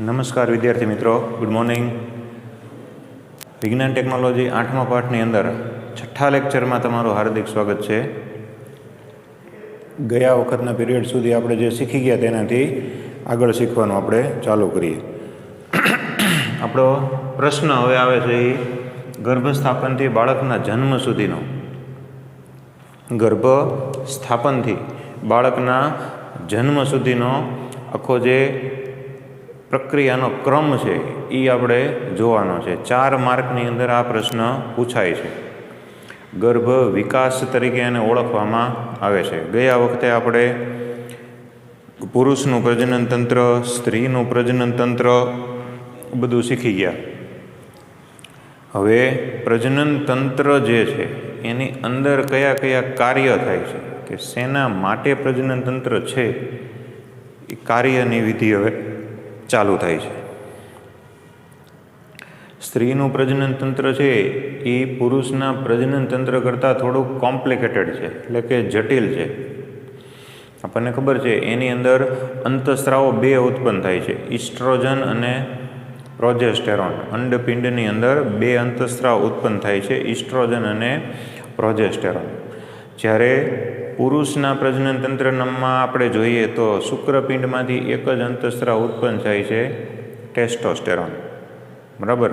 નમસ્કાર વિદ્યાર્થી મિત્રો, ગુડ મોર્નિંગ. વિજ્ઞાન ટેકનોલોજી 8મા પાઠની અંદર 6ઠ્ઠા લેક્ચરમાં તમારું હાર્દિક સ્વાગત છે. ગયા વખતના પીરિયડ સુધી આપણે જે શીખી ગયા તેનાથી આગળ શીખવાનું આપણે ચાલુ કરીએ. આપણો પ્રશ્ન હવે આવે છે એ ગર્ભસ્થાપનથી બાળકના જન્મ સુધીનો. ગર્ભ સ્થાપનથી બાળકના જન્મ સુધીનો આખો જે પ્રક્રિયાનો ક્રમ છે એ આપણે જોવાનો છે. 4 માર્કની અંદર આ પ્રશ્ન પૂછાય છે. ગર્ભ વિકાસ તરીકે એને ઓળખવામાં આવે છે. ગયા વખતે આપણે પુરુષનું પ્રજનન તંત્ર, સ્ત્રીનું પ્રજનન તંત્ર બધું શીખી ગયા. હવે પ્રજનન તંત્ર જે છે એની અંદર કયા કયા કાર્ય થાય છે, કે શેના માટે પ્રજનન તંત્ર છે, એ કાર્યની વિધિ હવે ચાલુ થાય છે. સ્ત્રીનું પ્રજનન તંત્ર છે એ પુરુષના પ્રજનન તંત્ર કરતાં થોડુંક કોમ્પ્લિકેટેડ છે, એટલે કે જટિલ છે. આપણને ખબર છે એની અંદર અંતઃસ્ત્રાવો 2 ઉત્પન્ન થાય છે, ઇસ્ટ્રોજન અને પ્રોજેસ્ટેરોન. અંડપિંડની અંદર 2 અંતઃસ્ત્રાવ ઉત્પન્ન થાય છે, ઇસ્ટ્રોજન અને પ્રોજેસ્ટેરોન. જ્યારે પુરુષના પ્રજનન તંત્રમાં આપણે જોઈએ તો શુક્રપિંડમાંથી એક જ અંતઃસ્ત્રાવ ઉત્પન્ન થાય છે, ટેસ્ટોસ્ટેરોન. બરાબર?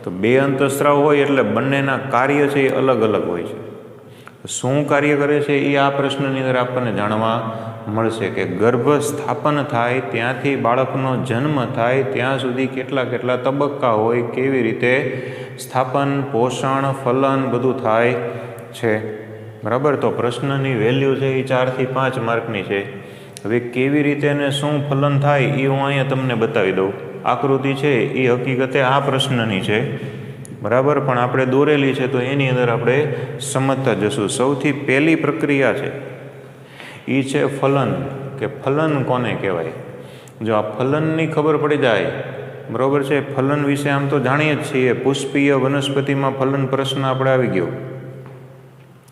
તો 2 અંતઃસ્ત્રાવ હોય એટલે બંનેના કાર્ય છે એ અલગ અલગ હોય છે. શું કાર્ય કરે છે એ આ પ્રશ્નની અંદર આપણને જાણવા મળશે, કે ગર્ભ સ્થાપન થાય ત્યાંથી બાળકનો જન્મ થાય ત્યાં સુધી કેટલા તબક્કા હોય, કેવી રીતે સ્થાપન, પોષણ, ફલન બધું થાય છે. બરાબર? તો પ્રશ્નની વેલ્યુ છે એ 4 થી 5 માર્કની છે. હવે કેવી રીતે અને શું ફલન થાય એ હું અહીંયા તમને બતાવી દઉં. આકૃતિ છે એ હકીકતે આ પ્રશ્નની છે, બરાબર, પણ આપણે દોરેલી છે તો એની અંદર આપણે સમજતા જશું. સૌથી પહેલી પ્રક્રિયા છે એ છે ફલન, કે ફલન કોને કહેવાય. જો આ ફલનની ખબર પડી જાય, બરાબર છે, ફલન વિશે આમ તો જાણીએ જ છીએ. પુષ્પીય વનસ્પતિમાં ફલન પ્રશ્ન આપણે આવી ગયો,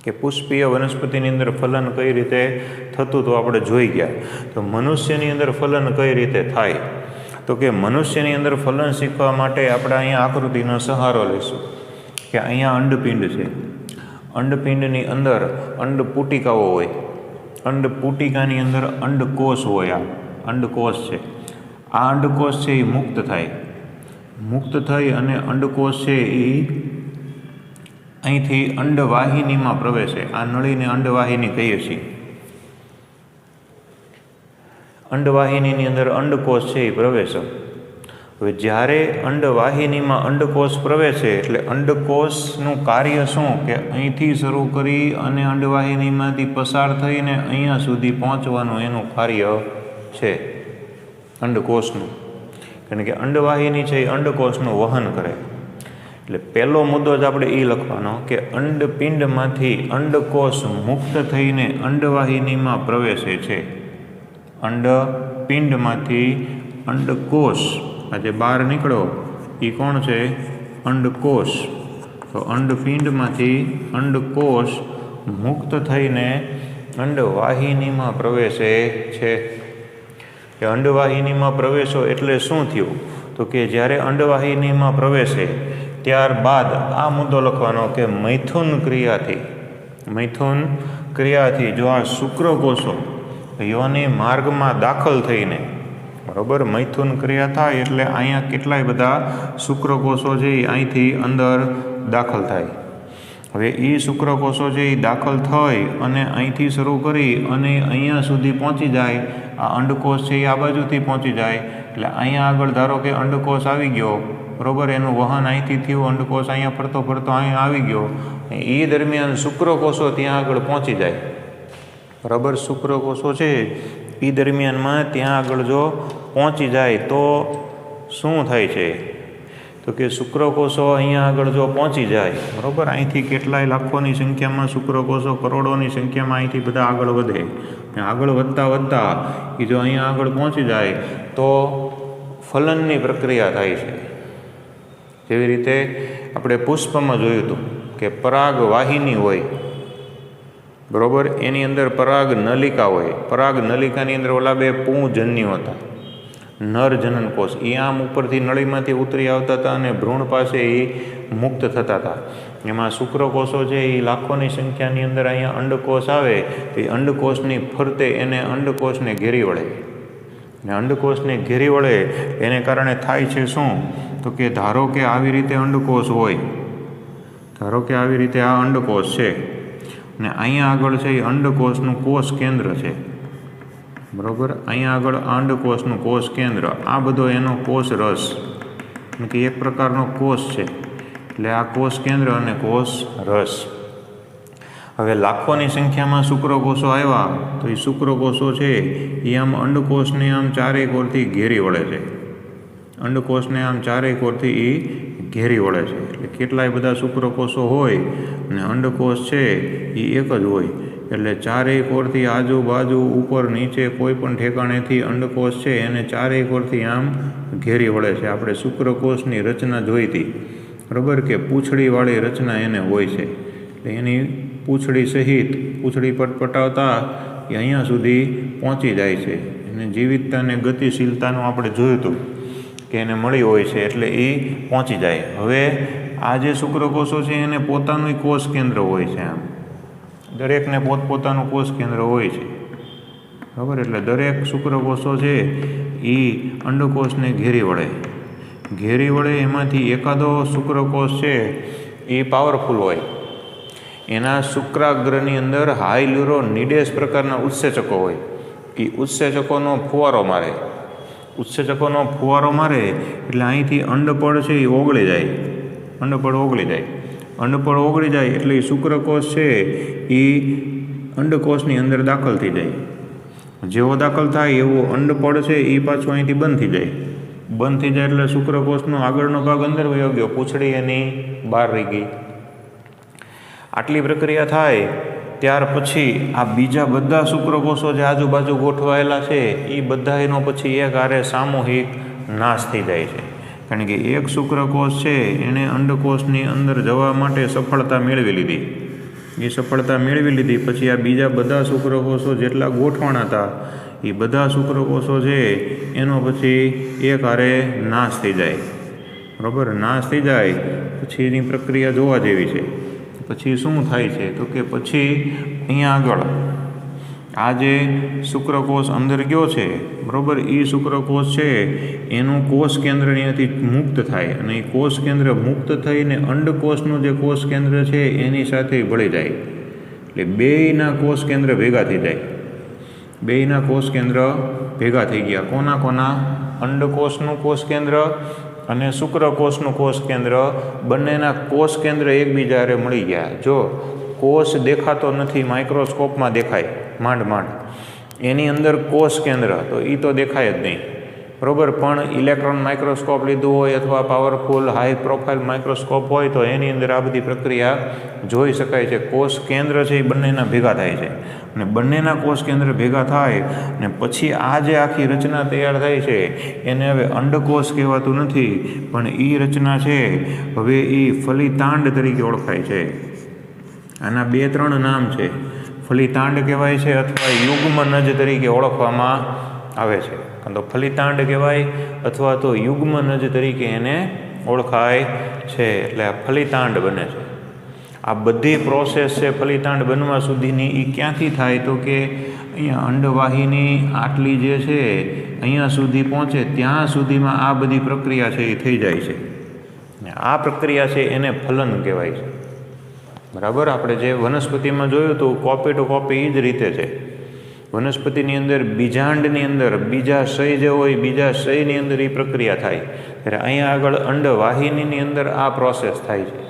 કે પુષ્પીય વનસ્પતિની અંદર ફલન કઈ રીતે થતું તો આપણે જોઈ ગયા. તો મનુષ્યની અંદર ફલન કઈ રીતે થાય, તો કે મનુષ્યની અંદર ફલન શીખવા માટે આપણે અહીંયા આકૃતિનો સહારો લઈશું. કે અહીંયા અંડપિંડ છે, અંડપિંડની અંદર અંડપુટિકાઓ હોય, અંડપુટિકાની અંદર અંડકોષ હોય. આ અંડકોષ છે. આ અંડકોષ છે એ મુક્ત થાય, મુક્ત થઈ અને અંડકોષ છે એ અહીંથી અંડવાહિનીમાં પ્રવેશે. આ નળીને અંડવાહિની કહીએ છીએ. અંડવાહિનીની અંદર અંડકોષ છે એ પ્રવેશે. હવે જ્યારે અંડવાહિનીમાં અંડકોષ પ્રવેશે એટલે અંડકોષનું કાર્ય શું, કે અહીંથી શરૂ કરી અને અંડવાહિનીમાંથી પસાર થઈને અહીંયા સુધી પહોંચવાનું એનું કાર્ય છે અંડકોષનું. કારણ કે અંડવાહિની છે એ અંડકોષનું વહન કરે. એટલે પહેલો મુદ્દો જ આપણે એ લખવાનો કે અંડપિંડમાંથી અંડકોષ મુક્ત થઈને અંડવાહિનીમાં પ્રવેશે છે. અંડપિંડમાંથી અંડકોષ આજે બહાર નીકળો એ કોણ છે? અંડકોષ. તો અંડપિંડમાંથી અંડકોષ મુક્ત થઈને અંડવાહિનીમાં પ્રવેશે છે. કે અંડવાહિનીમાં પ્રવેશો એટલે શું થયું, તો કે જ્યારે અંડવાહિનીમાં પ્રવેશે ત્યારબાદ આ મુદ્દો લખવાનો કે મૈથુન ક્રિયાથી જો આ શુક્રકોષો યોની માર્ગમાં દાખલ થઈને, બરાબર, મૈથુન ક્રિયા થાય એટલે અહીંયા કેટલાય બધા શુક્રકોષો છે એ અહીંથી અંદર દાખલ થાય. હવે એ શુક્રકોષો છે એ દાખલ થઈ અને અહીંથી શરૂ કરી અને અહીંયા સુધી પહોંચી જાય. આ અંડકોષ છે એ આ બાજુથી પહોંચી જાય એટલે અહીંયા આગળ ધારો કે અંડકોષ આવી ગયો, બરાબર, એનું વહન અહીંથી થયું, અંડકોષ અહીંયા ફરતો અહીંયા આવી ગયો. એ દરમિયાન શુક્રકોષો ત્યાં આગળ પહોંચી જાય, બરાબર. શુક્રકોષો છે એ દરમિયાનમાં ત્યાં આગળ જો પહોંચી જાય તો શું થાય છે, તો કે શુક્રકોષો અહીંયા આગળ જો પહોંચી જાય, બરાબર, અહીંથી કેટલાય લાખોની સંખ્યામાં શુક્રકોષો, કરોડોની સંખ્યામાં અહીંથી બધા આગળ વધે. આગળ વધતા એ જો અહીંયા આગળ પહોંચી જાય તો ફલનની પ્રક્રિયા થાય છે. જેવી રીતે આપણે પુષ્પમાં જોયું હતું કે પરાગ વાહિની હોય, બરાબર, એની અંદર પરાગ નલિકા હોય. પરાગ નલિકાની અંદર ઓલા 2 પુંજન્યો હતા. નર જનન કોષ એ આમ ઉપરથી નળીમાંથી ઉતરી આવતા હતા અને ભ્રૂણ પાસે એ મુક્ત થતા હતા. એમાં શુક્રકોષો છે એ લાખોની સંખ્યાની અંદર અહીંયા અંડકોષ આવે તો એ અંડકોષની ફરતે એને અંડકોષને ઘેરી વળે, અને અંડકોષને ઘેરી વળે એને કારણે થાય છે શું, તો કે ધારો કે આવી રીતે અંડકોષ હોય, ધારો કે આવી રીતે આ અંડકોષ છે અને અહીંયા આગળ છે એ અંડકોષનું કોષ કેન્દ્ર છે, બરાબર. અહીંયા આગળ અંડકોષનું કોષ કેન્દ્ર, આ બધો એનો કોષ રસ, એટલે કે એક પ્રકારનો કોષ છે, એટલે આ કોષ કેન્દ્ર અને કોષ રસ. હવે લાખોની સંખ્યામાં શુક્રકોષો આવ્યા તો એ શુક્રકોષો છે એ આમ અંડકોષને આમ ચારેય કોરથી ઘેરી વળે છે, અંડકોષને આમ ચારેય કોરથી એ ઘેરી વળે છે. એટલે કેટલાય બધા શુક્રકોષો હોય અને અંડકોષ છે એ એક જ હોય, એટલે ચારેય કોરથી આજુબાજુ ઉપર નીચે કોઈ પણ ઠેકાણેથી અંડકોષ છે એને ચારેય કોરથી આમ ઘેરી વળે છે. આપણે શુક્રકોષની રચના જોઈ હતી, બરાબર, કે પૂંછડીવાળી રચના એને હોય છે, એટલે એની પૂંછડી સહિત પૂંછડી પટપટાવતા એ અહીંયા સુધી પહોંચી જાય છે. એને જીવિતતા અને ગતિશીલતાનું આપણે જોયું હતું કે એને મળી હોય છે, એટલે એ પહોંચી જાય. હવે આ જે શુક્રકોષો છે એને પોતાનું કોષ કેન્દ્ર હોય છે, આમ દરેકને પોતપોતાનું કોષ કેન્દ્ર હોય છે, બરાબર. એટલે દરેક શુક્રકોષો છે એ અંડકોષને ઘેરી વળે, એમાંથી એકાદો શુક્રકોષ છે એ પાવરફુલ હોય, એના શુક્રાગ્રની અંદર હાયલ્યુરોનિડેસ પ્રકારના ઉત્સેચકો હોય, એ ઉત્સેચકોનો ફુવારો મારે, એટલે અહીંથી અંડપળ છે એ ઓગળી જાય, અંડપળ ઓગળી જાય એટલે એ શુક્રકોષ છે એ અંડકોષની અંદર દાખલ થઈ જાય. જેવો દાખલ થાય એવો અંડપળ છે એ પાછું અહીંથી બંધ થઈ જાય એટલે શુક્રકોષનો આગળનો ભાગ અંદર વયો ગયો, પૂંછડી એની બહાર રહી ગઈ. આટલી પ્રક્રિયા થાય ત્યાર પછી આ બીજા બધા શુક્રકોષો જે આજુબાજુ ગોઠવાયેલા છે એ બધા એનો પછી એક હારે સામૂહિક નાશ થઈ જાય છે, કારણ કે એક શુક્રકોષ છે એણે અંડકોષની અંદર જવા માટે સફળતા મેળવી લીધી, પછી આ બીજા બધા શુક્રકોષો જેટલા ગોઠવાણા હતા એ બધા શુક્રકોષો છે એનો પછી એક હારે નાશ થઈ જાય, બરાબર. નાશ થઈ જાય પછી એની પ્રક્રિયા જોવા જેવી છે. પછી શું થાય છે તો કે પછી અહીંયા આગળ આ જે શુક્રકોષ અંદર ગયો છે, બરાબર, એ શુક્રકોષ છે એનું કોષ કેન્દ્ર અહીંયાથી મુક્ત થાય અને એ કોષ કેન્દ્ર મુક્ત થઈને અંડકોષનું જે કોષ કેન્દ્ર છે એની સાથે ભળી જાય, એટલે બેયના કોષ કેન્દ્ર ભેગા થઈ જાય. બેયના કોષ કેન્દ્ર ભેગા થઈ ગયા. કોના અંડકોષનું કોષ કેન્દ્ર અને શુક્રકોષનું કોષ કેન્દ્ર, બંનેના કોષ કેન્દ્ર એકબીજા હારે મળી ગયા. જો કોષ દેખાતો નથી, માઇક્રોસ્કોપમાં દેખાય માંડ, એની અંદર કોષ કેન્દ્ર તો એ તો દેખાય જ નહીં, બરાબર. પણ ઇલેક્ટ્રોન માઇક્રોસ્કોપ લીધું હોય અથવા પાવરફુલ હાઈ પ્રોફાઇલ માઇક્રોસ્કોપ હોય તો એની અંદર આ બધી પ્રક્રિયા જોઈ શકાય છે. કોષ કેન્દ્ર છે એ બંનેના ભેગા થાય છે અને બંનેના કોષ કેન્દ્ર ભેગા થાય ને પછી આ જે આખી રચના તૈયાર થાય છે એને હવે અંડકોષ કહેવાતું નથી, પણ એ રચના છે હવે એ ફલિતાંડ તરીકે ઓળખાય છે. આના 2-3 નામ છે, ફલિતાંડ કહેવાય છે અથવા યુગ્મનજ તરીકે ઓળખવામાં આવે છે. તો ફલિતાંડ કહેવાય અથવા તો યુગ્મનજ તરીકે એને ઓળખાય છે, એટલે આ ફલિતાંડ બને છે. આ બધી પ્રોસેસ છે ફલિતાંડ બનવા સુધીની એ ક્યાંથી થાય તો કે અહીંયા અંડવાહિની આટલી જે છે અહીંયા સુધી પહોંચે ત્યાં સુધીમાં આ બધી પ્રક્રિયા છે એ થઈ જાય છે. આ પ્રક્રિયા છે એને ફલન કહેવાય છે, બરાબર. આપણે જે વનસ્પતિમાં જોયું હતું કોપી ટુ કોપી એ જ રીતે છે. વનસ્પતિની અંદર બીજાંડની અંદર બીજાશય જે હોય બીજાશયની અંદર એ પ્રક્રિયા થાય, ત્યારે અહીંયા આગળ અંડવાહિનીની અંદર આ પ્રોસેસ થાય છે,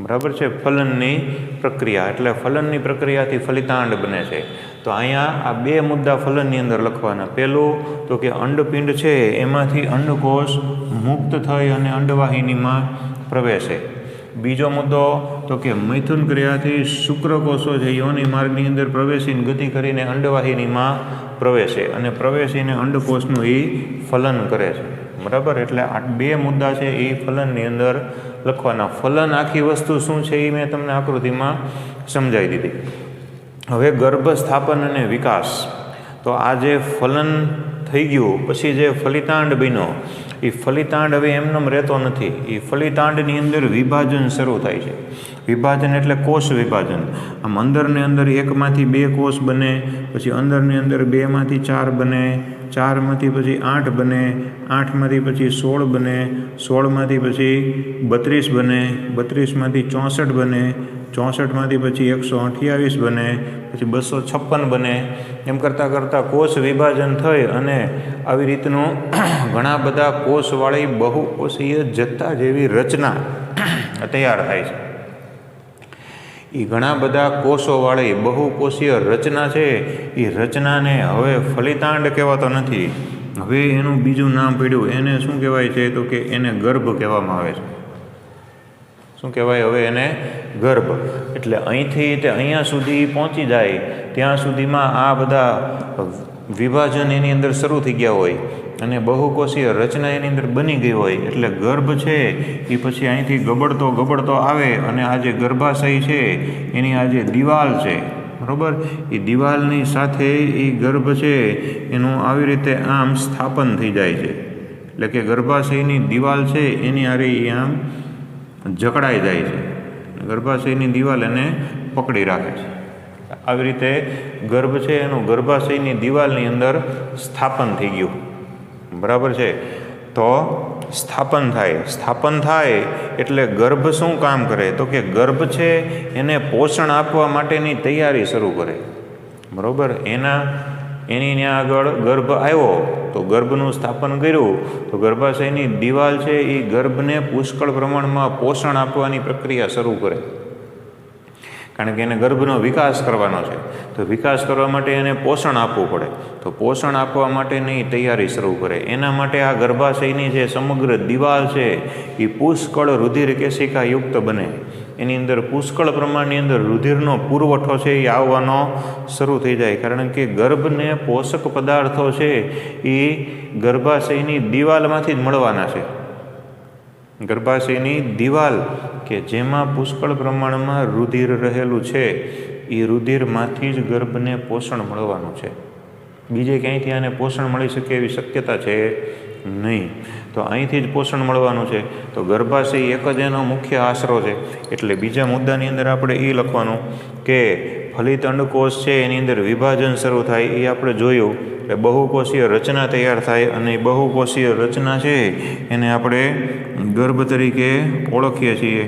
બરાબર છે, ફલનની પ્રક્રિયા. એટલે ફલનની પ્રક્રિયાથી ફલિતાંડ બને છે. તો અહીંયા આ 2 મુદ્દા ફલનની અંદર લખવાના. પહેલું તો કે અંડપિંડ છે એમાંથી અંડકોષ મુક્ત થઈ અને અંડવાહિનીમાં પ્રવેશે. બીજો મુદ્દો તો કે મૈથુન ક્રિયાથી શુક્રકોષો છે યોનિ માર્ગની અંદર પ્રવેશીને ગતિ કરીને અંડવાહિનીમાં પ્રવેશે અને પ્રવેશીને અંડકોષનું એ ફલન કરે છે, બરાબર. એટલે આ 2 મુદ્દા છે એ ફલનની અંદર લખવાના. ફલન આખી વસ્તુ શું છે એ મેં તમને આકૃતિમાં સમજાવી દીધી. હવે ગર્ભ સ્થાપન અને વિકાસ, તો આ જે ફલન થઈ ગયું પછી જે ફલિતાંડ બન્યો, એ ફલિતાંડ હવે એમનેમ રહેતો નથી. એ ફલિતાંડની અંદર વિભાજન શરૂ થાય છે. વિભાજન એટલે કોષ વિભાજન. આમ અંદરને અંદર એકમાંથી 2 કોષ બને, પછી અંદરની અંદર 2માંથી 4 બને, 4માંથી પછી 8 બને, 8માંથી પછી 16 બને, 16માંથી પછી 32 બને, 32માંથી 64 બને, 64માંથી પછી 128 બને, પછી 256 બને. એમ કરતાં કરતાં કોષ વિભાજન થઈ અને આવી રીતનું ઘણા બધા કોષવાળી બહુકોષીય જથ્થા જેવી રચના તૈયાર થાય છે. એ ઘણા બધા કોષોવાળી બહુકોષીય રચના છે, એ રચનાને હવે ફલિતાંડ કહેવાતો નથી. હવે એનું બીજું નામ પડ્યું. એને શું કહેવાય છે? તો કે એને ગર્ભ કહેવામાં આવે છે. શું કહેવાય? હવે એને ગર્ભ. એટલે અહીંથી તે અહીંયા સુધી પહોંચી જાય ત્યાં સુધીમાં આ બધા વિભાજન એની અંદર શરૂ થઈ ગયા હોય અને બહુકોષીય રચના એની અંદર બની ગઈ હોય. એટલે ગર્ભ છે એ પછી અહીંથી ગબડતો આવે અને આ જે ગર્ભાશય છે એની આ જે દિવાલ છે, બરાબર, એ દિવાલની સાથે એ ગર્ભ છે એનું આવી રીતે આમ સ્થાપન થઈ જાય છે. એટલે કે ગર્ભાશયની દિવાલ છે એની હારે એ આમ જકડાઈ જાય છે. ગર્ભાશયની દિવાલ એને પકડી રાખે છે. આવી રીતે ગર્ભ છે એનું ગર્ભાશયની દિવાલની અંદર સ્થાપન થઈ ગયું, બરાબર છે. તો સ્થાપન થાય એટલે ગર્ભ શું કામ કરે? તો કે ગર્ભ છે એને પોષણ આપવા માટેની તૈયારી શરૂ કરે, બરાબર. એની ત્યાં આગળ ગર્ભ આવ્યો તો ગર્ભનું સ્થાપન કર્યું તો ગર્ભાશયની દિવાલ છે એ ગર્ભને પુષ્કળ પ્રમાણમાં પોષણ આપવાની પ્રક્રિયા શરૂ કરે. કારણ કે એને ગર્ભનો વિકાસ કરવાનો છે, તો વિકાસ કરવા માટે એને પોષણ આપવું પડે. તો પોષણ આપવા માટેની તૈયારી શરૂ કરે. એના માટે આ ગર્ભાશયની જે સમગ્ર દિવાલ છે એ પુષ્કળ રુધિર કેશિકા યુક્ત બને. એની અંદર પુષ્કળ પ્રમાણની અંદર રુધિરનો પુરવઠો છે એ આવવાનો શરૂ થઈ જાય. કારણ કે ગર્ભને પોષક પદાર્થો છે એ ગર્ભાશયની દિવાલમાંથી જ મળવાના છે. ગર્ભાશયની દિવાલ કે જેમાં પુષ્કળ પ્રમાણમાં રુધિર રહેલું છે એ રુધિરમાંથી જ ગર્ભને પોષણ મળવાનું છે. બીજે ક્યાંયથી આને પોષણ મળી શકે એવી શક્યતા છે નહીં. તો અહીંથી જ પોષણ મળવાનું છે. તો ગર્ભાશય એક જ એનો મુખ્ય આશરો છે. એટલે બીજા મુદ્દાની અંદર આપણે એ લખવાનું કે ફલિત અંડકોષ છે એની અંદર વિભાજન શરૂ થાય એ આપણે જોયું. એટલે બહુકોષીય રચના તૈયાર થાય અને બહુકોષીય રચના છે એને આપણે ગર્ભ તરીકે ઓળખીએ છીએ.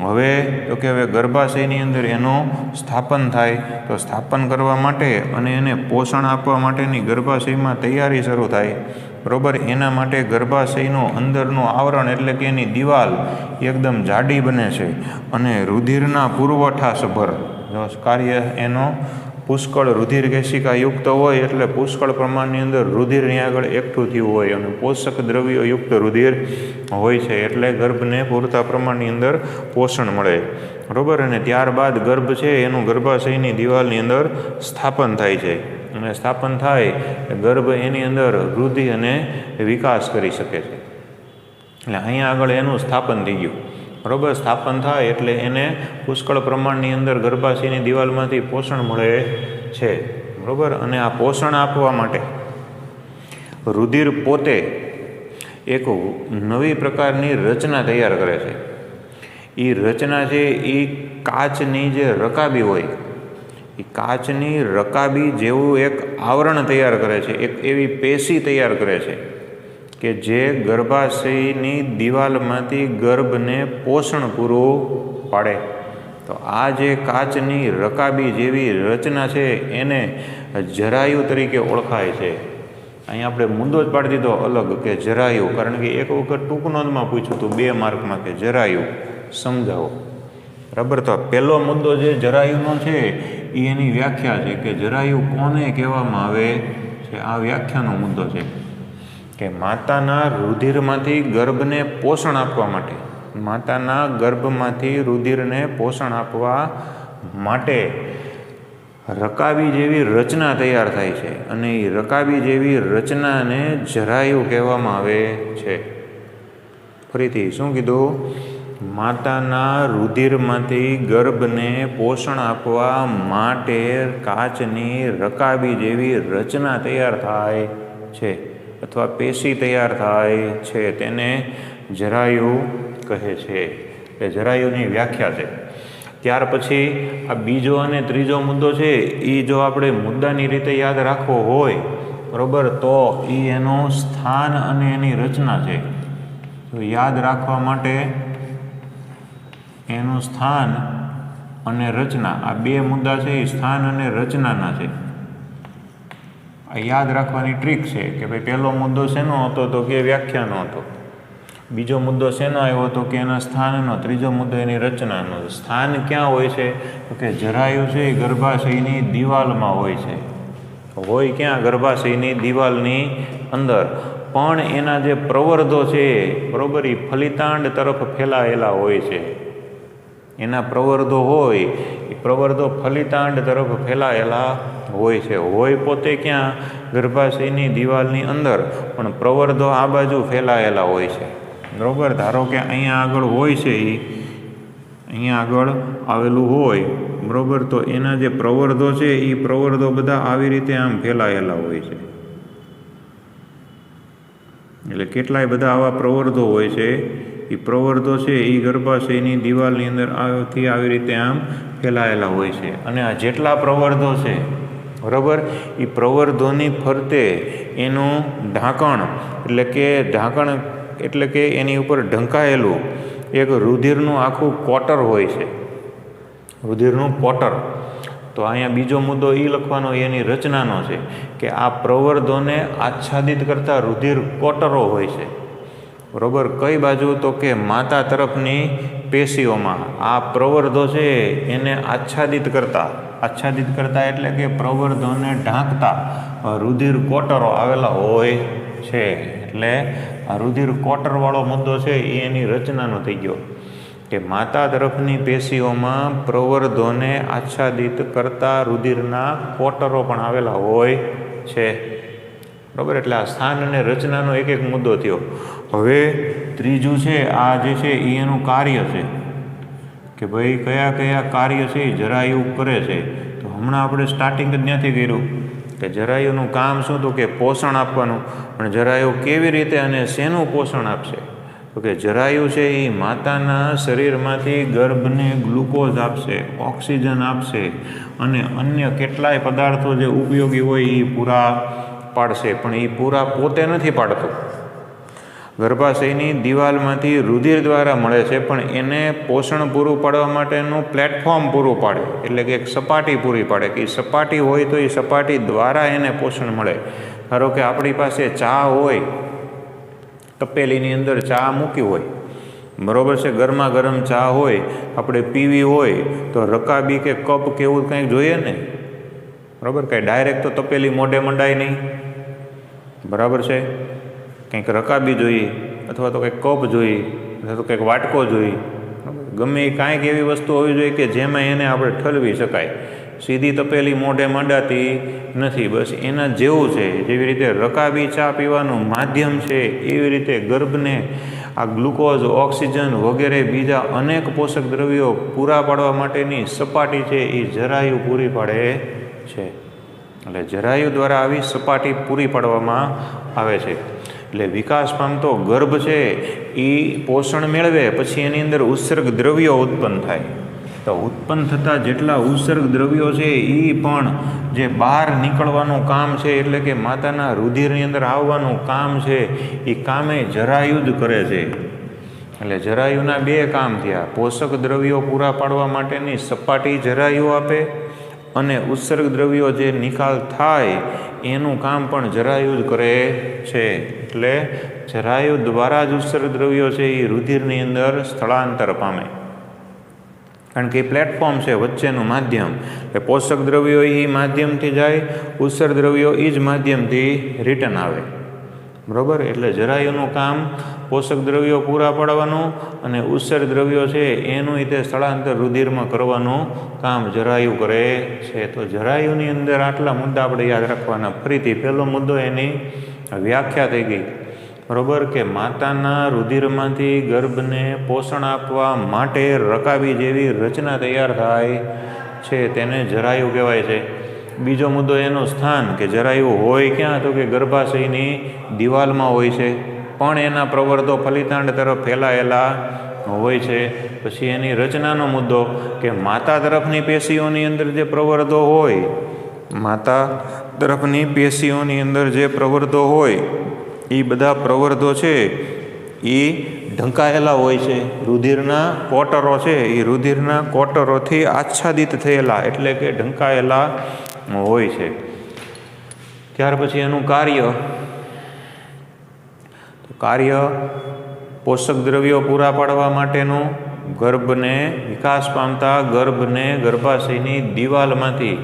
હવે તો કે હવે ગર્ભાશયની અંદર એનું સ્થાપન થાય. તો સ્થાપન કરવા માટે અને એને પોષણ આપવા માટેની ગર્ભાશયમાં તૈયારી શરૂ થાય, બરાબર. એના માટે ગર્ભાશયનું અંદરનું આવરણ એટલે કે એની દિવાલ એકદમ જાડી બને છે અને રુધિરના પુરવઠા સભર કાર્ય એનો પુષ્કળ રુધિર કેશિકા યુક્ત હોય. એટલે પુષ્કળ પ્રમાણની અંદર રુધિરની આગળ એકઠું થયું હોય અને પોષક દ્રવ્યો યુક્ત રુધિર હોય છે. એટલે ગર્ભને પૂરતા પ્રમાણની અંદર પોષણ મળે, બરાબર. અને ત્યારબાદ ગર્ભ છે એનું ગર્ભાશયની દિવાલની અંદર સ્થાપન થાય છે. અને સ્થાપન થાય ગર્ભ એની અંદર વૃદ્ધિ અને વિકાસ કરી શકે છે. એટલે અહીંયા આગળ એનું સ્થાપન થઈ ગયું, બરાબર. સ્થાપન થાય એટલે એને પુષ્કળ પ્રમાણની અંદર ગર્ભાશયની દિવાલમાંથી પોષણ મળે છે, બરાબર. અને આ પોષણ આપવા માટે રુધિર પોતે એક નવી પ્રકારની રચના તૈયાર કરે છે. એ રચના છે એ કાચની જે રકાબી હોય એ કાચની રકાબી જેવું એક આવરણ તૈયાર કરે છે. એક એવી પેશી તૈયાર કરે છે કે જે ગર્ભાશયની દિવાલમાંથી ગર્ભને પોષણ પૂરું પાડે. તો આ જે કાચની રકાબી જેવી રચના છે એને જરાયુ તરીકે ઓળખાય છે. અહીં આપણે મુદ્દો જ પાડી દીધો અલગ કે જરાયુ, કારણ કે એક વખત ટૂંકનોંધમાં પૂછ્યું હતું 2 માર્કમાં કે જરાયુ સમજાવો, બરાબર. તો પહેલો મુદ્દો જે જરાયુનો છે એ એની વ્યાખ્યા છે કે જરાયુ કોને કહેવામાં આવે છે. આ વ્યાખ્યાનો મુદ્દો છે કે માતાના રુધિરમાંથી ગર્ભને પોષણ આપવા માટે, માતાના ગર્ભમાંથી રુધિરને પોષણ આપવા માટે રકાબી જેવી રચના તૈયાર થાય છે. અને એ રકાબી જેવી રચનાને જરાયુ કહેવામાં આવે છે. ફરીથી શું કીધું? માતાના રુધિરમાંથી ગર્ભને પોષણ આપવા માટે કાચની રકાબી જેવી રચના તૈયાર થાય છે અથવા પેશી તૈયાર થાય છે તેને જરાયુ કહે છે. એ જરાયુની વ્યાખ્યા છે. ત્યાર પછી આ બીજો અને ત્રીજો મુદ્દો છે એ જો આપણે મુદ્દાની રીતે યાદ રાખવો હોય, બરાબર, તો એ એનું સ્થાન અને એની રચના છે. તો યાદ રાખવા માટે એનું સ્થાન અને રચના, આ બે મુદ્દા છે એ સ્થાન અને રચનાના છે. આ યાદ રાખવાની ટ્રીક છે કે ભાઈ પહેલો મુદ્દો શેનો હતો તો કે વ્યાખ્યાનો હતો, બીજો મુદ્દો શેનો આવ્યો હતો કે એના સ્થાનનો, ત્રીજો મુદ્દો એની રચનાનો. સ્થાન ક્યાં હોય છે તો કે જરાયુ છે એ ગર્ભાશયની દિવાલમાં હોય છે. હોય ક્યાં? ગર્ભાશયની દિવાલની અંદર. પણ એના જે પ્રવર્ધો છે, બરાબર, એ ફલિતાંડ તરફ ફેલાયેલા હોય છે. એના પ્રવર્ધો હોય એ પ્રવર્ધો ફલિતાંડ તરફ ફેલાયેલા હોય છે. હોય પોતે ક્યાં? ગર્ભાશયની દિવાલની અંદર, પણ પ્રવર્ધો આ બાજુ ફેલાયેલા હોય છે. બરાબર, ધારો કે અહીંયા આગળ હોય છે, એ અહીંયા આગળ આવેલું હોય, બરાબર, તો એના જે પ્રવર્ધો છે એ પ્રવર્ધો બધા આવી રીતે આમ ફેલાયેલા હોય છે. એટલે કેટલાય બધા આવા પ્રવર્ધો હોય છે. એ પ્રવર્ધો છે એ ગર્ભાશયની દિવાલની અંદર આવી રીતે આમ ફેલાયેલા હોય છે. અને આ જેટલા પ્રવર્ધો છે, બરાબર, એ પ્રવર્ધોની ફરતે એનું ઢાંકણ એટલે કે એની ઉપર ઢંકાયેલું એક રુધિરનું આખું કોટર હોય છે, રુધિરનું કોટર. તો અહીંયા બીજો મુદ્દો એ લખવાનો એની રચનાનો છે કે આ પ્રવર્ધોને આચ્છાદિત કરતા રુધિર કોટરો હોય છે. બરાબર, કઈ બાજુ તો કે માતા તરફની પેશીઓમાં આ પ્રવર્ધો છે એને આચ્છાદિત કરતા એટલે કે પ્રવર્ધોને ઢાંકતા રુધિર કોટરો આવેલા હોય છે. એટલે આ રુધિર કોટરવાળો મુદ્દો છે એ એની રચનાનો થઈ ગયો કે માતા તરફની પેશીઓમાં પ્રવર્ધોને આચ્છાદિત કરતા રુધિરના કોટરો પણ આવેલા હોય છે. બરાબર, એટલે આ સ્થાન અને રચનાનો એક મુદ્દો થયો. હવે ત્રીજું છે, આ જે છે એ એનું કાર્ય છે કે ભાઈ કયા કયા કાર્ય છે એ જરાયુ કરે છે. તો હમણાં આપણે સ્ટાર્ટિંગ જ ત્યાંથી કર્યું કે જરાયુનું કામ શું? તો કે પોષણ આપવાનું. પણ જરાયુ કેવી રીતે અને શેનું પોષણ આપશે? તો કે જરાયુ છે એ માતાના શરીરમાંથી ગર્ભને ગ્લુકોઝ આપશે, ઓક્સિજન આપશે અને અન્ય કેટલાય પદાર્થો જે ઉપયોગી હોય એ પૂરા પાડશે. પણ એ પૂરા પોતે નથી પાડતો. ગર્ભાશયની દિવાલમાંથી રુધિર દ્વારા મળે છે, પણ એને પોષણ પૂરું પાડવા માટેનું પ્લેટફોર્મ પૂરું પાડે, એટલે કે એક સપાટી પૂરી પાડે કે એ સપાટી હોય તો એ સપાટી દ્વારા એને પોષણ મળે. ધારો કે આપણી પાસે ચા હોય, તપેલીની અંદર ચા મૂકી હોય, બરાબર છે, ગરમા ગરમ ચા હોય, આપણે પીવી હોય તો રકાબી કે કપ કે એવું કંઈક જોઈએ ને, બરાબર, કાંઈ ડાયરેક્ટ તો તપેલી મોઢે મંડાય નહીં, બરાબર છે, કંઈક રકાબી જોઈએ અથવા તો કંઈક કપ જોઈએ અથવા તો કંઈક વાટકો જોઈએ, ગમે એ કાંઈક એવી વસ્તુ હોવી જોઈએ કે જેમાં એને આપણે ઠલવી શકાય. સીધી તપેલી મોઢે મંડાતી નથી. બસ એના જેવું છે. જેવી રીતે રકાબી ચા પીવાનું માધ્યમ છે, એવી રીતે ગર્ભને આ ગ્લુકોઝ, ઓક્સિજન વગેરે બીજા અનેક પોષક દ્રવ્યો પૂરા પાડવા માટેની સપાટી છે એ જરાયુ પૂરી પાડે છે. એટલે જરાયુ દ્વારા આવી સપાટી પૂરી પાડવામાં આવે છે. એટલે વિકાસ પામતો ગર્ભ છે એ પોષણ મેળવે પછી એની અંદર ઉત્સર્ગ દ્રવ્યો ઉત્પન્ન થાય. તો ઉત્પન્ન થતાં જેટલા ઉત્સર્ગ દ્રવ્યો છે એ પણ જે બહાર નીકળવાનું કામ છે, એટલે કે માતાના રુધિરની અંદર આવવાનું કામ છે, એ કામે જરાયુ જ કરે છે. એટલે જરાયુના બે કામ થયા. પોષક દ્રવ્યો પૂરા પાડવા માટેની સપાટી જરાયુ આપે અને ઉત્સર્ગ દ્રવ્યો જે નિકાલ થાય એનું કામ પણ જરાયુ જ કરે છે. એટલે જરાયુ દ્વારા જ ઉત્સર્ગ દ્રવ્યો છે એ રુધિરની અંદર સ્થળાંતર પામે, કારણ કે એ પ્લેટફોર્મ છે, વચ્ચેનું માધ્યમ. એટલે પોષક દ્રવ્યો એ માધ્યમથી જાય, ઉત્સર્ગ દ્રવ્યો એ જ માધ્યમથી રિટર્ન આવે, બરાબર. એટલે જરાયુનું કામ પોષક દ્રવ્યો પૂરા પાડવાનું અને ઉત્સર્ગ દ્રવ્યો છે એનું રીતે સ્થળાંતર રુધિરમાં કરવાનું કામ જરાયુ કરે છે. તો જરાયુની અંદર આટલા મુદ્દા આપણે યાદ રાખવાના. ફરીથી પહેલો મુદ્દો એની વ્યાખ્યા થઈ ગઈ, બરાબર, કે માતાના રુધિરમાંથી ગર્ભને પોષણ આપવા માટે રકાબી જેવી રચના તૈયાર થાય છે તેને જરાયુ કહેવાય છે. બીજો મુદ્દો એનું સ્થાન કે જરાયું હોય ક્યાં, તો કે ગર્ભાશયની દિવાલમાં હોય છે, પણ એના પ્રવર્ધો ફલિતાંડ તરફ ફેલાયેલા હોય છે. પછી એની રચનાનો મુદ્દો કે માતા તરફની પેશીઓની અંદર જે પ્રવર્ધો હોય, માતા તરફની પેશીઓની અંદર જે પ્રવર્ધો હોય એ બધા પ્રવર્ધો છે એ ઢંકાયેલા હોય છે. રુધિરના કોટરો છે એ રુધિરના કોટરોથી આચ્છાદિત થયેલા એટલે કે ઢંકાયેલા હોય છે. ત્યાર પછી એનું કાર્ય પોષક દ્રવ્યો પૂરા પાડવા માટેનું ગર્ભને વિકાસ પામતા ગર્ભને ગર્ભાશયની દિવાલમાંથી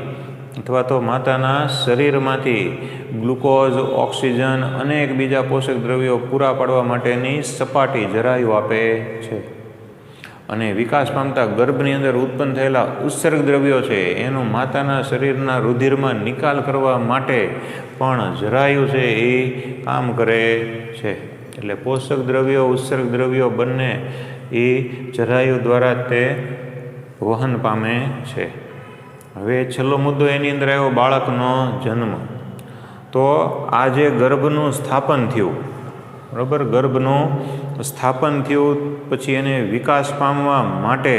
અથવા તો માતાના શરીરમાંથી ગ્લુકોઝ, ઓક્સિજન અને બીજા પોષક દ્રવ્યો પૂરા પાડવા માટેની સપાટી જરાયું આપે છે. અને વિકાસ પામતા ગર્ભની અંદર ઉત્પન્ન થયેલા ઉત્સર્ગ દ્રવ્યો છે એનું માતાના શરીરના રુધિરમાં નિકાલ કરવા માટે પણ જરાયું છે એ કામ કરે છે. એટલે પોષક દ્રવ્યો, ઉત્સર્ગ દ્રવ્યો બંને એ જરાયું દ્વારા તે વહન પામે છે. હવે છેલ્લો મુદ્દો એની અંદર આવ્યો બાળકનો જન્મ. તો આ જે ગર્ભનું સ્થાપન થયું, બરાબર, ગર્ભનું સ્થાપન થયું પછી એને વિકાસ પામવા માટે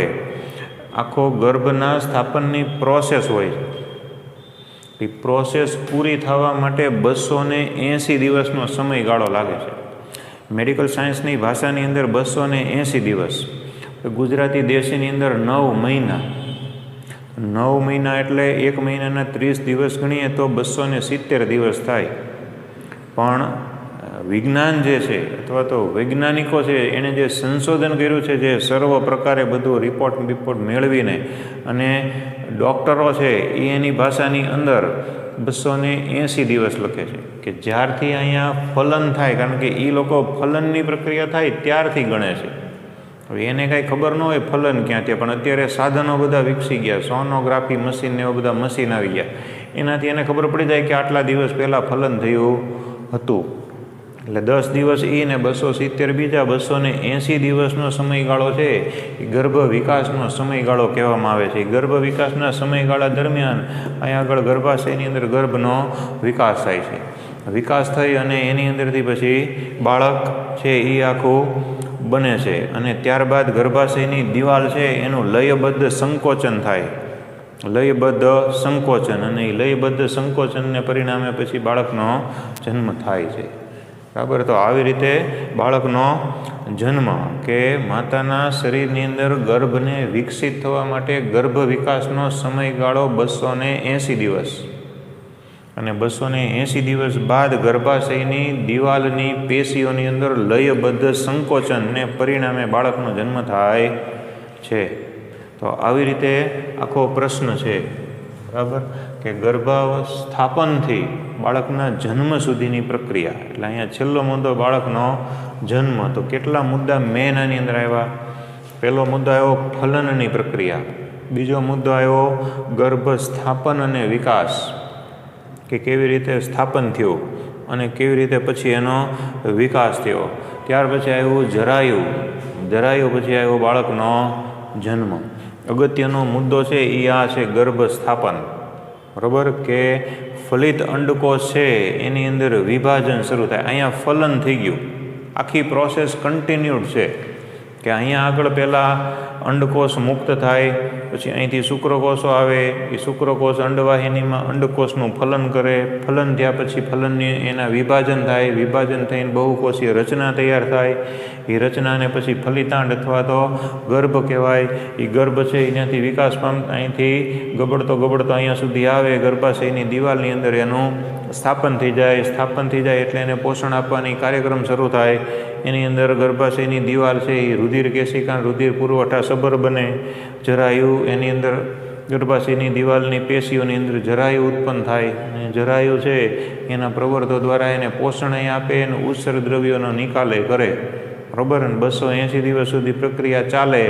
આખો ગર્ભના સ્થાપનની પ્રોસેસ હોય છે. એ પ્રોસેસ પૂરી થવા માટે 280 દિવસનો સમયગાળો લાગે છે. મેડિકલ સાયન્સની ભાષાની અંદર 280 દિવસ, ગુજરાતી દેશીની અંદર 9 મહિના. 9 મહિના એટલે 1 મહિનાના 30 દિવસ ગણીએ તો 270 દિવસ થાય. પણ વિજ્ઞાન જે છે અથવા તો વૈજ્ઞાનિકો છે એણે જે સંશોધન કર્યું છે, જે સર્વ પ્રકારે બધું રિપોર્ટ મેળવીને અને ડૉક્ટરો છે એ એની ભાષાની અંદર 280 દિવસ લખે છે કે જ્યારથી અહીંયા ફલન થાય, કારણ કે એ લોકો ફલનની પ્રક્રિયા થાય ત્યારથી ગણે છે. હવે એને કાંઈ ખબર ન હોય ફલન ક્યાં છે, પણ અત્યારે સાધનો બધા વિકસી ગયા, સોનોગ્રાફી મશીન ને એવા બધા મશીન આવી ગયા, એનાથી એને ખબર પડી જાય કે આટલા દિવસ પહેલાં ફલન થયું હતું. એટલે 10 દિવસ એ ને 270 બીજા 280 દિવસનો સમયગાળો છે એ ગર્ભ વિકાસનો સમયગાળો કહેવામાં આવે છે. ગર્ભ વિકાસના સમયગાળા દરમિયાન અહીંયા આગળ ગર્ભાશયની અંદર ગર્ભનો વિકાસ થાય છે. વિકાસ થઈ અને એની અંદરથી પછી બાળક છે એ આખું બને છે. અને ત્યારબાદ ગર્ભાશયની દિવાલ છે એનું લયબદ્ધ સંકોચન થાય, લયબદ્ધ સંકોચન, અને એ લયબદ્ધ સંકોચનને પરિણામે પછી બાળકનો જન્મ થાય છે. બરાબર. તો આવી રીતે બાળકનો જન્મ કે માતાના શરીરની અંદર ગર્ભને વિકસિત થવા માટે ગર્ભ વિકાસનો સમયગાળો 280 દિવસ, અને 280 દિવસ બાદ ગર્ભાશયની દિવાલની પેશીઓની અંદર લયબદ્ધ સંકોચનને પરિણામે બાળકનો જન્મ થાય છે. તો આવી રીતે આખો પ્રશ્ન છે, બરાબર, કે ગર્ભાસ્થાપનથી બાળકના જન્મ સુધીની પ્રક્રિયા. એટલે અહીંયા છેલ્લો મુદ્દો બાળકનો જન્મ. તો કેટલા મુદ્દા મેન આની અંદર આવ્યા? પહેલો મુદ્દો આવ્યો ફલનની પ્રક્રિયા, બીજો મુદ્દો આવ્યો ગર્ભસ્થાપન અને વિકાસ, કે કેવી રીતે સ્થાપન થયું અને કેવી રીતે પછી એનો વિકાસ થયો. ત્યાર પછી આવ્યું જરાયું, જરાયું પછી આવ્યો બાળકનો જન્મ. અગત્યનો મુદ્દો છે એ આ છે ગર્ભસ્થાપન, બરાબર, કે ફલિત અંડકોષ છે એની અંદર વિભાજન શરૂ થાય. અહીંયા ફલન થઈ ગયું, આખી પ્રોસેસ કન્ટિન્યુડ છે કે અહીંયા આગળ પહેલાં અંડકોષ મુક્ત થાય, પછી અહીંથી શુક્રકોષો આવે, એ શુક્રકોષ અંડવાહિનીમાં અંડકોષનું ફલન કરે, ફલન થયા પછી ફલનની એના વિભાજન થાય, વિભાજન થઈને બહુકોષીય રચના તૈયાર થાય, એ રચનાને પછી ફલિતાંડ અથવા તો ગર્ભ કહેવાય. એ ગર્ભ છે એનાથી વિકાસ પામતા અહીંથી ગબડતો અહીંયા સુધી આવે, ગર્ભાશયની દિવાલની અંદર એનું સ્થાપન થઈ જાય. સ્થાપન થઈ જાય એટલે એને પોષણ આપવાની કાર્યક્રમ શરૂ થાય. એની અંદર ગર્ભાશયની દિવાલ છે એ રુધિર કેશિકા, રુધિર પુરવઠા સભર બને. જરાયુ એની અંદર ગર્ભાશયની દિવાલની પેશીઓની અંદર જરાયુ ઉત્પન્ન થાય, અને જરાયુ છે એના પ્રવર્ધો દ્વારા એને પોષણ આપે અને ઉત્સર્ગ દ્રવ્યોનો નિકાલે કરે, બરાબર. અને 280 દિવસ સુધી પ્રક્રિયા ચાલે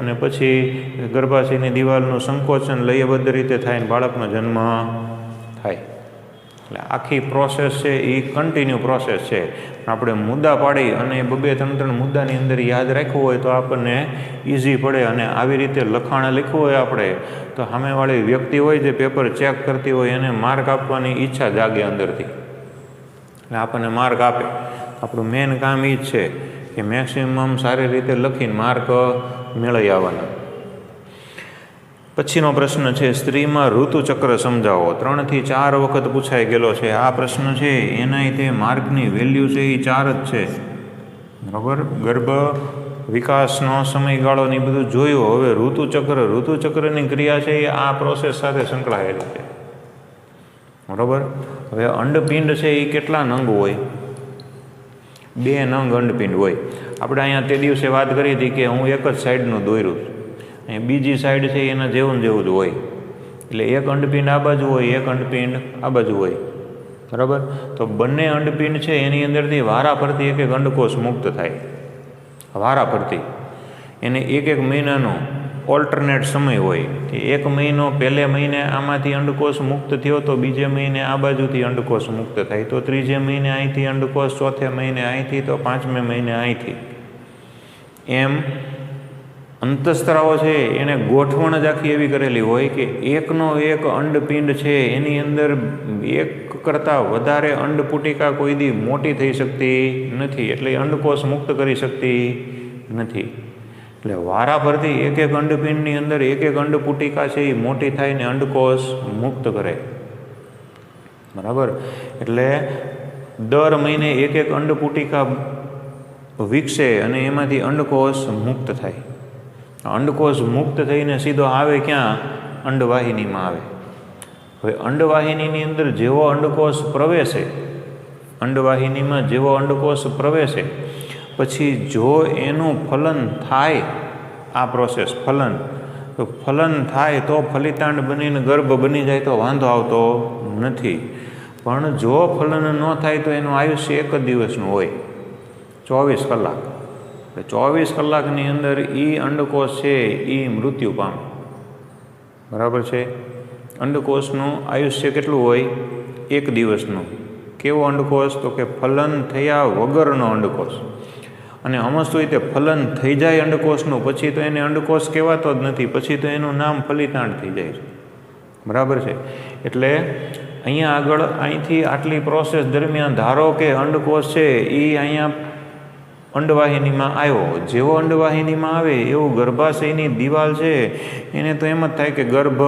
અને પછી ગર્ભાશયની દિવાલનું સંકોચન લયબદ્ધ રીતે થાય અને બાળકનો જન્મ થાય. એટલે આખી પ્રોસેસ છે એ કન્ટિન્યુ પ્રોસેસ છે. આપણે મુદ્દા પાડી અને 2-3 મુદ્દાની અંદર યાદ રાખવું હોય તો આપણને ઇઝી પડે. અને આવી રીતે લખાણ લખવું હોય આપણે તો સામેવાળી વ્યક્તિ હોય જે પેપર ચેક કરતી હોય એને માર્ક આપવાની ઈચ્છા જાગે અંદરથી, એટલે આપણને માર્ક આપે. આપણું મેઇન કામ એ જ છે કે મેક્સિમમ સારી રીતે લખીને માર્ક મેળવી આવવાના. પછીનો પ્રશ્ન છે, સ્ત્રીમાં ઋતુચક્ર સમજાવો. 3 થી 4 વખત પૂછાઈ ગયેલો છે આ પ્રશ્ન છે. એના તે માર્કની વેલ્યુ છે એ 4 જ છે, બરાબર. ગર્ભ વિકાસનો સમયગાળોની બધું જોયું. હવે ઋતુચક્રની ક્રિયા છે એ આ પ્રોસેસ સાથે સંકળાયેલી છે, બરાબર. હવે અંડપિંડ છે એ કેટલા નંગ હોય? 2 નંગ અંડપિંડ હોય. આપણે અહીંયા તે દિવસે વાત કરી હતી કે હું એક જ સાઈડનું દોર્યું છું, અહીં બીજી સાઈડ છે એના જેવું જ હોય. એટલે એક અંડપિંડ આ બાજુ હોય, એક અંડપિંડ આ બાજુ હોય, બરાબર. તો બંને અંડપિંડ છે એની અંદરથી વારા ફરતી એક અંડકોષ મુક્ત થાય. વારા ફરતી એને એક મહિનાનો ઓલ્ટરનેટ સમય હોય કે 1 મહિનો પહેલે મહિને આમાંથી અંડકોષ મુક્ત થયો તો બીજે મહિને આ બાજુથી અંડકોષ મુક્ત થાય, તો ત્રીજે મહિને અહીંથી અંડકોષ, ચોથે મહિને અહીંથી, તો 5મે મહિને અહીંથી. એમ અંતઃસ્ત્રાવો છે એને ગોઠવણ જ આખી એવી કરેલી હોય કે એકનો એક અંડપિંડ છે એની અંદર 1 કરતાં વધારે અંડપુટિકા કોઈ દી મોટી થઈ શકતી નથી, એટલે અંડકોષ મુક્ત કરી શકતી નથી. એટલે વારા ફરતી એક અંડપિંડની અંદર એક અંડપુટિકા છે એ મોટી થાય ને અંડકોષ મુક્ત કરે, બરાબર. એટલે દર મહિને એક અંડપુટિકા વિકસે અને એમાંથી અંડકોષ મુક્ત થાય. અંડકોષ મુક્ત થઈને સીધો આવે ક્યાં? અંડવાહિનીમાં આવે. હવે અંડવાહિનીની અંદર જેવો અંડકોષ પ્રવેશે, અંડવાહિનીમાં જેવો અંડકોષ પ્રવેશે પછી જો એનું ફલન થાય, આ પ્રોસેસ ફલન, તો ફલન થાય તો ફલિતાંડ બનીને ગર્ભ બની જાય તો વાંધો આવતો નથી. પણ જો ફલન ન થાય તો એનું આયુષ્ય 1 જ દિવસનું હોય, 24 કલાક. 24 કલાકની અંદર એ અંડકોષ છે એ મૃત્યુ પામે, બરાબર છે. અંડકોષનું આયુષ્ય કેટલું હોય? 1 દિવસનું. કેવો અંડકોષ? તો કે ફલન થયા વગરનો અંડકોષ. અને અમસ્તુ રીતે ફલન થઈ જાય અંડકોષનું પછી તો એને અંડકોષ કહેવાતો જ નથી, પછી તો એનું નામ ફલિતાંડ થઈ જાય છે, બરાબર છે. એટલે અહીંયા આગળ અહીંથી આટલી પ્રોસેસ દરમિયાન ધારો કે અંડકોષ છે એ અહીંયા અંડવાહિનીમાં આવ્યો. જેવો અંડવાહિનીમાં આવે એવું ગર્ભાશયની દિવાલ છે એને તો એમ જ થાય કે ગર્ભ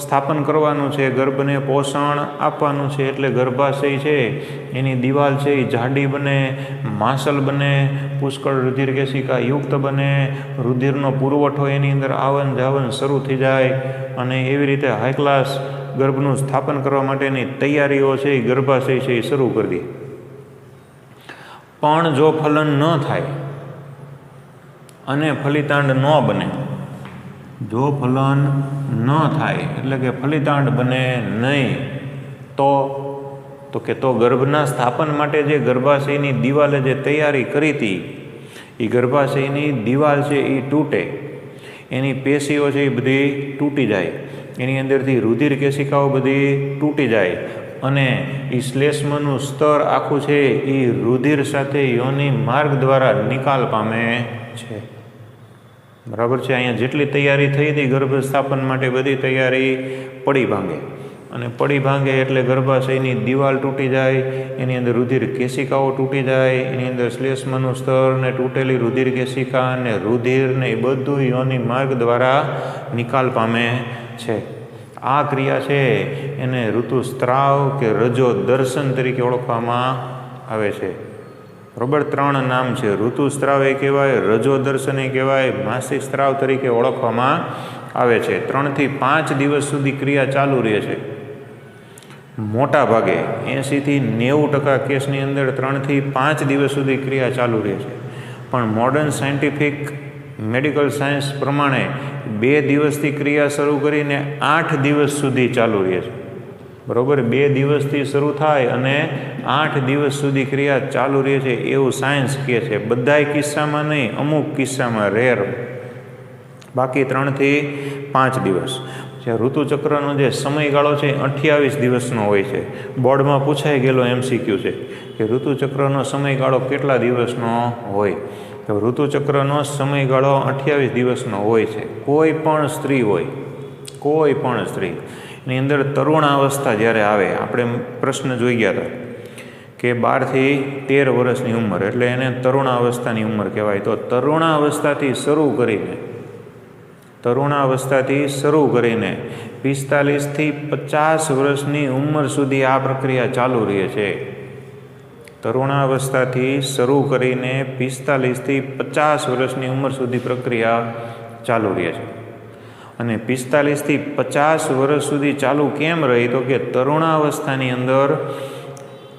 સ્થાપન કરવાનું છે, ગર્ભને પોષણ આપવાનું છે, એટલે ગર્ભાશય છે એની દિવાલ છે એ જાડી બને, માસલ બને, પુષ્કળ રુધિર કેશિકા યુક્ત બને, રુધિરનો પુરવઠો એની અંદર આવન જાવન શરૂ થઈ જાય અને એવી રીતે હાઈ ક્લાસ ગર્ભનું સ્થાપન કરવા માટેની તૈયારીઓ છે એ ગર્ભાશય છે એ શરૂ કરી દે. પણ જો ફલન ન થાય અને ફલિતાંડ ન બને, જો ફલન ન થાય એટલે કે ફલિતાંડ બને નહીં તો ગર્ભના સ્થાપન માટે જે ગર્ભાશયની દિવાલે જે તૈયારી કરી હતી એ ગર્ભાશયની દિવાલ છે એ તૂટે, એની પેશીઓ છે એ બધી તૂટી જાય, એની અંદરથી રુધિર કેશિકાઓ બધી તૂટી જાય અને એ શ્લેષ્મનું સ્તર આખું છે એ રુધિર સાથે યોનિ માર્ગ દ્વારા નિકાલ પામે છે, બરાબર છે. અહીંયા જેટલી તૈયારી થઈ હતી ગર્ભ સ્થાપન માટે બધી તૈયારી પડી ભાંગે, અને પડી ભાંગે એટલે ગર્ભાશયની દિવાલ તૂટી જાય, એની અંદર રુધિર કેશિકાઓ તૂટી જાય, એની અંદર શ્લેષ્મનું સ્તર ને તૂટેલી રુધિર કેશિકા ને રુધિર ને એ બધું યોનિ માર્ગ દ્વારા નિકાલ પામે છે. આ ક્રિયા છે એને ઋતુસ્ત્રાવ કે રજો દર્શન તરીકે ઓળખવામાં આવે છે, બરાબર. 3 નામ છે, ઋતુસ્ત્રાવ એ કહેવાય, રજો દર્શન એ કહેવાય, માસિક સ્ત્રાવ તરીકે ઓળખવામાં આવે છે. 3 થી 5 દિવસ સુધી ક્રિયા ચાલુ રહે છે. મોટા ભાગે 80 થી 90% કેસની અંદર 3 થી 5 દિવસ સુધી ક્રિયા ચાલુ રહે છે. પણ મોડર્ન સાયન્ટિફિક મેડિકલ સાયન્સ પ્રમાણે 2 દિવસથી ક્રિયા શરૂ કરીને 8 દિવસ સુધી ચાલુ રહે છે, બરાબર. 2 દિવસથી શરૂ થાય અને 8 દિવસ સુધી ક્રિયા ચાલુ રહે છે એવું સાયન્સ કહે છે. બધાય કિસ્સામાં નહીં, અમુક કિસ્સામાં રેર, બાકી 3 થી 5 દિવસ. પછી આ ઋતુચક્રનો જે સમયગાળો છે 28 દિવસનો હોય છે. બોર્ડમાં પૂછાઈ ગયેલો MCQ છે કે ઋતુચક્રનો સમયગાળો કેટલા દિવસનો હોય. તો ઋતુચક્રનો સમયગાળો 28 દિવસનો હોય છે. કોઈ પણ સ્ત્રી હોય, કોઈ પણ સ્ત્રી એની અંદર તરુણાવસ્થા જ્યારે આવે, આપણે પ્રશ્ન જોઈ ગયા હતા કે 12 થી 13 વર્ષની ઉંમર એટલે એને તરુણાવસ્થાની ઉંમર કહેવાય. તો તરુણાવસ્થાથી શરૂ કરીને 45 થી 50 વર્ષની ઉંમર સુધી આ પ્રક્રિયા ચાલુ રહે છે. તરુણાવસ્થાથી શરૂ કરીને 45 થી 50 વર્ષની ઉંમર સુધી પ્રક્રિયા ચાલુ રહે છે. અને 45 થી 50 વર્ષ સુધી ચાલુ કેમ રહી? તો કે તરુણાવસ્થાની અંદર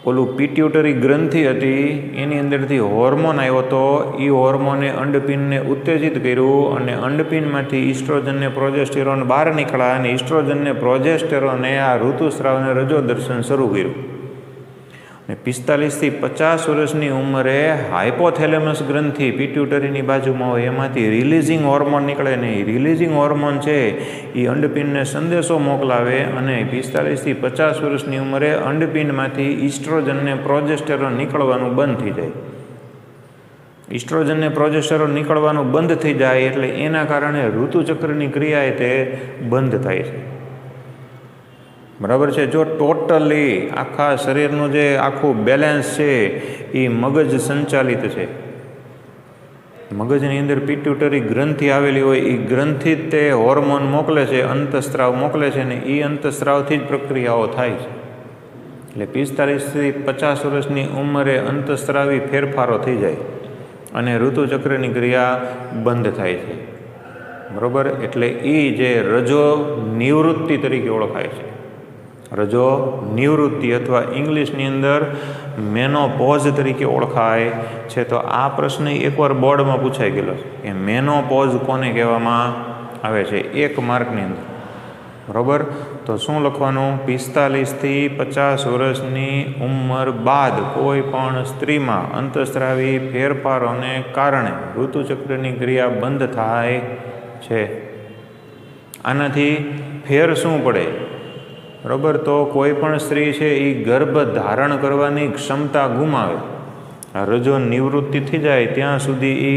ઓલું પિટ્યુટરી ગ્રંથિ હતી, એની અંદરથી હોર્મોન આવ્યો હતો. એ હોર્મોને અંડપિંડને ઉત્તેજિત કર્યું અને અંડપિંડમાંથી ઇસ્ટ્રોજનને પ્રોજેસ્ટેરોન બહાર નીકળ્યા અને ઇસ્ટ્રોજનને પ્રોજેસ્ટેરોને આ ઋતુસ્રાવને રજોદર્શન શરૂ કર્યું. અને 45 થી 50 વર્ષની ઉંમરે હાઇપોથેલેમસ ગ્રંથિ પિટ્યુટરીની બાજુમાં હોય, એમાંથી રિલીઝિંગ હોર્મોન નીકળે ને એ રિલીઝિંગ હોર્મોન છે એ અંડપિંડને સંદેશો મોકલાવે અને 45 થી 50 વર્ષની ઉંમરે અંડપિંડમાંથી ઇસ્ટ્રોજનને પ્રોજેસ્ટેરોન નીકળવાનું બંધ થઈ જાય. ઇસ્ટ્રોજનને પ્રોજેસ્ટેરોન નીકળવાનું બંધ થઈ જાય એટલે એના કારણે ઋતુચક્રની ક્રિયા તે બંધ થાય છે. બરાબર છે. જો ટોટલી આખા શરીરનું જે આખું બેલેન્સ છે એ મગજ સંચાલિત છે, મગજની અંદર પિટ્યુટરી ગ્રંથિ આવેલી હોય, એ ગ્રંથિ જ તે હોર્મોન મોકલે છે, અંતસ્ત્રાવ મોકલે છે ને એ અંતસ્ત્રાવથી જ પ્રક્રિયાઓ થાય છે. એટલે 45 થી 50 વર્ષની ઉંમરે અંતસ્ત્રાવી ફેરફારો થઈ જાય અને ઋતુચક્રની ક્રિયા બંધ થાય છે. બરાબર. એટલે એ જે રજો નિવૃત્તિ તરીકે ઓળખાય છે. રજો નિવૃત્તિ અથવા ઇંગ્લિશની અંદર મેનોપોઝ તરીકે ઓળખાય છે. તો આ પ્રશ્ન એકવાર બોર્ડમાં પૂછાઈ ગયેલો છે કે મેનોપોઝ કોને કહેવામાં આવે છે, 1 માર્કની અંદર. બરાબર. તો શું લખવાનું? 45 થી 50 વર્ષની ઉંમર બાદ કોઈ પણ સ્ત્રીમાં અંતસ્ત્રાવી ફેરફારોને કારણે ઋતુચક્રની ક્રિયા બંધ થાય છે. આનાથી ફેર શું પડે? બરાબર. તો કોઈ પણ સ્ત્રી છે એ ગર્ભ ધારણ કરવાની ક્ષમતા ગુમાવે. રજો નિવૃત્તિ થઈ જાય ત્યાં સુધી એ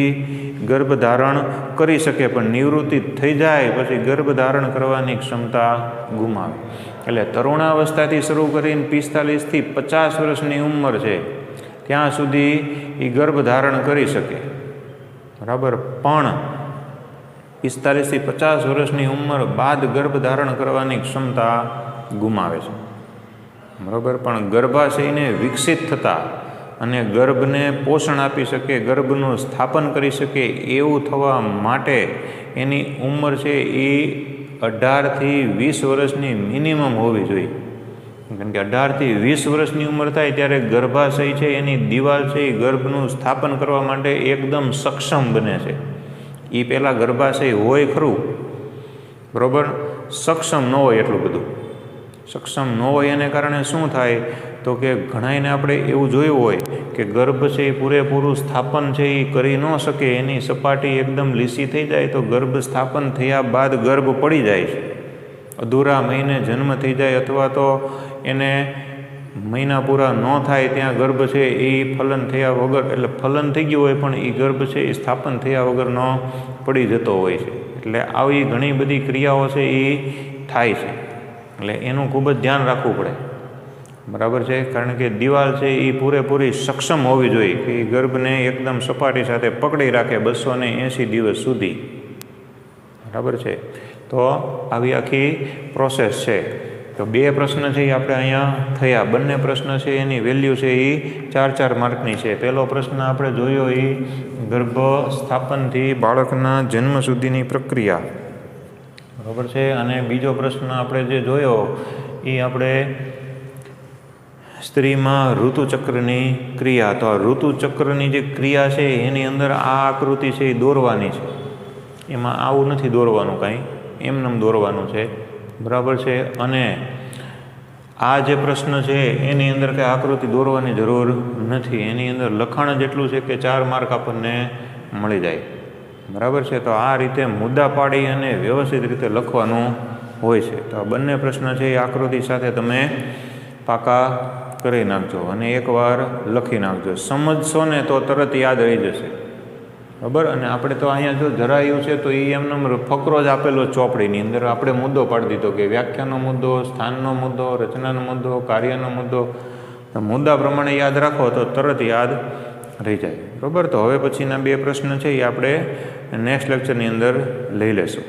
ગર્ભ ધારણ કરી શકે, પણ નિવૃત્તિ થઈ જાય પછી ગર્ભ ધારણ કરવાની ક્ષમતા ગુમાવે. એટલે તરુણાવસ્થાથી શરૂ કરીને 45 થી 50 વર્ષની ઉંમર છે ત્યાં સુધી એ ગર્ભ ધારણ કરી શકે. બરાબર. પણ 45 થી 50 વર્ષની ઉંમર બાદ ગર્ભ ધારણ કરવાની ક્ષમતા ગુમાવે છે. બરાબર. પણ ગર્ભાશયને વિકસિત થતા અને ગર્ભને પોષણ આપી શકે, ગર્ભનું સ્થાપન કરી શકે એવું થવા માટે એની ઉંમર છે એ 18 થી 20 વર્ષની મિનિમમ હોવી જોઈએ. કારણ કે 18 થી 20 વર્ષની ઉંમર થાય ત્યારે ગર્ભાશય છે એની દિવાલ છે એ ગર્ભનું સ્થાપન કરવા માટે એકદમ સક્ષમ બને છે. એ પહેલાં ગર્ભાશય હોય ખરું, બરાબર, સક્ષમ ન હોય, એટલું બધું સક્ષમ ન હોય એને કારણે શું થાય તો કે ઘણાઈને આપણે એવું જોયું હોય કે ગર્ભ છે એ પૂરેપૂરું સ્થાપન છે એ કરી ન શકે, એની સપાટી એકદમ લીસી થઈ જાય તો ગર્ભ સ્થાપન થયા બાદ ગર્ભ પડી જાય છે, અધૂરા મહિને જન્મ થઈ જાય અથવા તો એને મહિના પૂરા ન થાય ત્યાં ગર્ભ છે એ ફલન થયા વગર, એટલે ફલન થઈ ગયું હોય પણ એ ગર્ભ છે એ સ્થાપન થયા વગરનો પડી જતો હોય છે. એટલે આવી ઘણી બધી ક્રિયાઓ છે એ થાય છે. એટલે એનું ખૂબ જ ધ્યાન રાખવું પડે. બરાબર છે. કારણ કે દિવાલ છે એ પૂરેપૂરી સક્ષમ હોવી જોઈએ કે એ ગર્ભને એકદમ સપાટી સાથે પકડી રાખે 280 દિવસ સુધી. બરાબર છે. તો આવી આખી પ્રોસેસ છે. તો 2 પ્રશ્ન છે એ આપણે અહીંયા થયા. બંને પ્રશ્ન છે એની વેલ્યુ છે એ 4-4 માર્કની છે. પહેલો પ્રશ્ન આપણે જોયો એ ગર્ભ સ્થાપનથી બાળકના જન્મ સુધીની પ્રક્રિયા. બરાબર છે. અને બીજો પ્રશ્ન આપણે જે જોયો એ આપણે સ્ત્રીમાં ઋતુચક્રની ક્રિયા. તો આ ઋતુચક્રની જે ક્રિયા છે એની અંદર આ આકૃતિ છે એ દોરવાની છે. એમાં આવું નથી દોરવાનું, કાંઈ એમનેમ દોરવાનું છે. બરાબર છે. અને આ જે પ્રશ્ન છે એની અંદર કંઈ આકૃતિ દોરવાની જરૂર નથી. એની અંદર લખાણ જ એટલું છે કે 4 માર્ક આપણને મળી જાય. બરાબર છે. તો આ રીતે મુદ્દા પાડી અને વ્યવસ્થિત રીતે લખવાનું હોય છે. તો આ બંને પ્રશ્ન છે એ આકૃતિ સાથે તમે પાકા કરી નાખજો અને એકવાર લખી નાખજો. સમજશો ને તો તરત યાદ રહી જશે, બરાબર. અને આપણે તો અહીંયા જો જરાયું છે તો એ એમનો ફકરો જ આપેલો ચોપડીની અંદર. આપણે મુદ્દો પાડી દીધો કે વ્યાખ્યાનો મુદ્દો, સ્થાનનો મુદ્દો, રચનાનો મુદ્દો, કાર્યનો મુદ્દો. મુદ્દા પ્રમાણે યાદ રાખો તો તરત યાદ રહી જાય, બરાબર. તો હવે પછીના બે પ્રશ્ન છે એ આપણે નેક્સ્ટ લેક્ચરની અંદર લઈ લેશું.